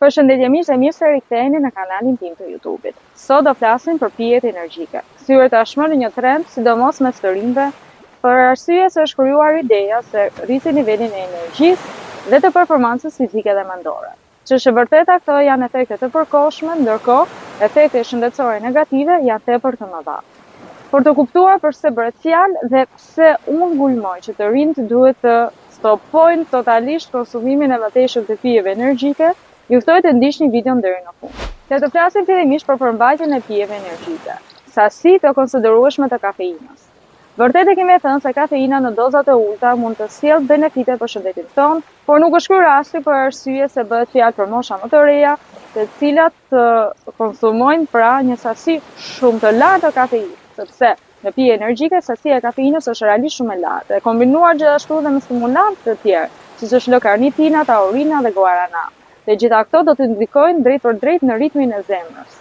Përshëndetje miq dhe mirë se riktheheni në kanalin tim të YouTube-it. Sot do flasim për pijet energjike. Thyer tashmë në një trend, sidomos mes të rinjve, për arsye se është krijuar ideja se rriti nivelin e energjisë dhe të performancës fizike dhe mendore. Që është e vërteta këto janë efekte të përkohshme, ndërkohë efektet shëndetësore negative janë tepër të mëdha. Për të kuptuar përse bëhet fjalë dhe pse unë ngulmoj që të rinjt duhet të stopojnë totalisht konsumimin e mëtejshëm të pijeve energjike, ju ftoj të ndiqni videon deri në fund. Le të flasim fillimisht për përmbajtjen e pijeve energjike. Sasi të konsiderueshme të kafeinës. Vërtet e kemi thënë se kafeina në dozat e ulta mund të sjellë benefite për shëndetin tonë, por nuk është ky rasti për arsye se bëhet fjalë për mosha më të reja, të cilat konsumojnë pra një sasi shumë të lartë të kafeinës, sepse në pije energjike sasia e kafeinës është realisht shumë e lartë, e kombinuar gjithashtu dhe me stimulantë të tjerë, siç është L-karnitina, taurina dhe guarana. Dhe gjitha këto do të ndikojnë drejt për drejt në ritmin e zemrës.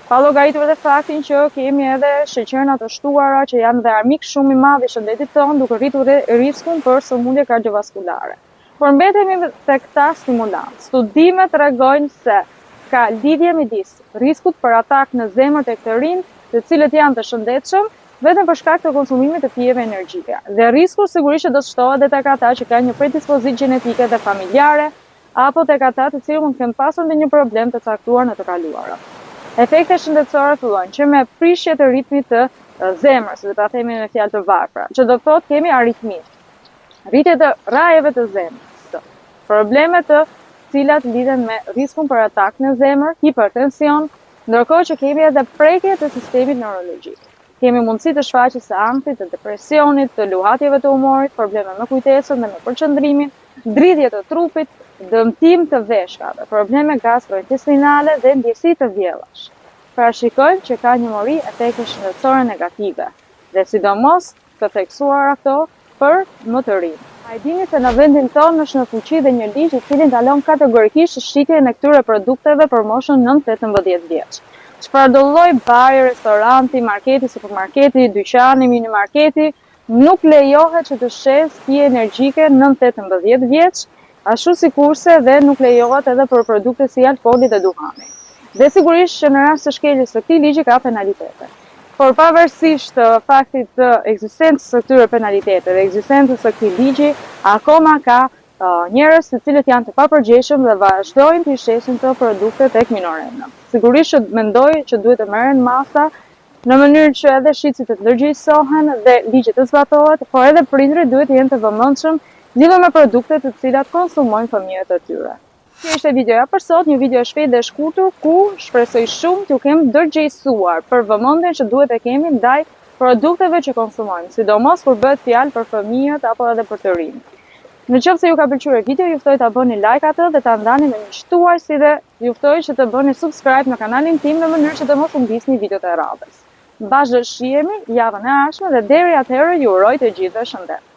Pa llogaritur edhe faktin që kemi edhe sheqerna të shtuara që janë dhe armik shumë i madh i shëndetit tonë, duke rritur riskun për sëmundje kardiovaskulare. Por mbetemi tek këta stimulantë. Studimet tregojnë se ka lidhje midis riskut për atak në zemër tek të rinjt, të cilët janë të shëndetshëm, vetëm për shkak të konsumimit të pijeve energjike. Dhe risku sigurisht që do të shtohet edhe tek ata që kanë një predispozitë gjenetike dhe familjare, apo tek ata të cilët mund të kenë pasur një problem të caktuar në të kaluarat. Efektet shëndetësore fillojnë që me prishje të ritmit të zemrës, dhe ta themi me fjalë të varfra, që do të thotë kemi aritmi, rritje të rajeve të zemrës, probleme të cilat lidhen me riskun për atak në zemër, hipertension, ndërkohë që kemi edhe prekje të sistemit neurologjik. Kemi mundësi të shfaqjes së ankthit, të depresionit, të luhatjeve të humorit, probleme me kujtesën dhe me përqendrimin, dridhje të trupit, dëmtim të veshkave, probleme gastrointestinale dhe ndjesi të vjellash. Parashikojmë që ka një mori efekte shëndetësore negative, dhe sidomos të theksuara këto për më të rinj. A e dini se në vendin tonë është në fuqi dhe një ligj i cili ndalon kategorikisht shitjen e këtyre produkteve për moshën 9-18 vjeç. Çfarë do lloj bari, restoranti, marketi, supermarketi, dyqani, minimarketi, nuk lejohet që të shes pije energjike 9-18 vjeç, ashtu sikurse dhe nuk lejohet edhe për produkte si alkooli dhe duhani. Dhe sigurisht që në rast të shkeljes së këtij ligji ka penalitete. Por pavarësisht të faktit të ekzistencës së këtyre penaliteteve dhe ekzistencës së këtij ligji, akoma ka njerëz të cilët janë të papërgjegjshëm dhe vazhdojnë të shesin këto produkte tek minorenët. Sigurisht që mendoj që duhet të merren masa në mënyrë që edhe shitësit të ndërgjegjësohen dhe ligji të zbatohet, por edhe prindrit duhet të jenë të vëmendshëm lidhur me produktet të cilat konsumojnë fëmijët e tyre. Kjo ishte videoja për sot, një video shpejt dhe shkurtër ku shpresoj shumë t'ju kem ndërgjegjësuar për vëmendjen që duhet të kemi ndaj produkteve që konsumojmë, sidomos kur bëhet fjalë për fëmijët apo edhe për të rinjt. Në qoftë se ju ka pëlqyer video, ju ftoj ta bëni like atë dhe ta ndani me miqtuar dhe ju ftoj që të bëni subscribe në kanalin tim në mënyrë që të mos u mbisni videot e radhës. Bashkë do shihemi javën e ardhshme dhe deri atëherë ju uroj të gjithëve shëndet.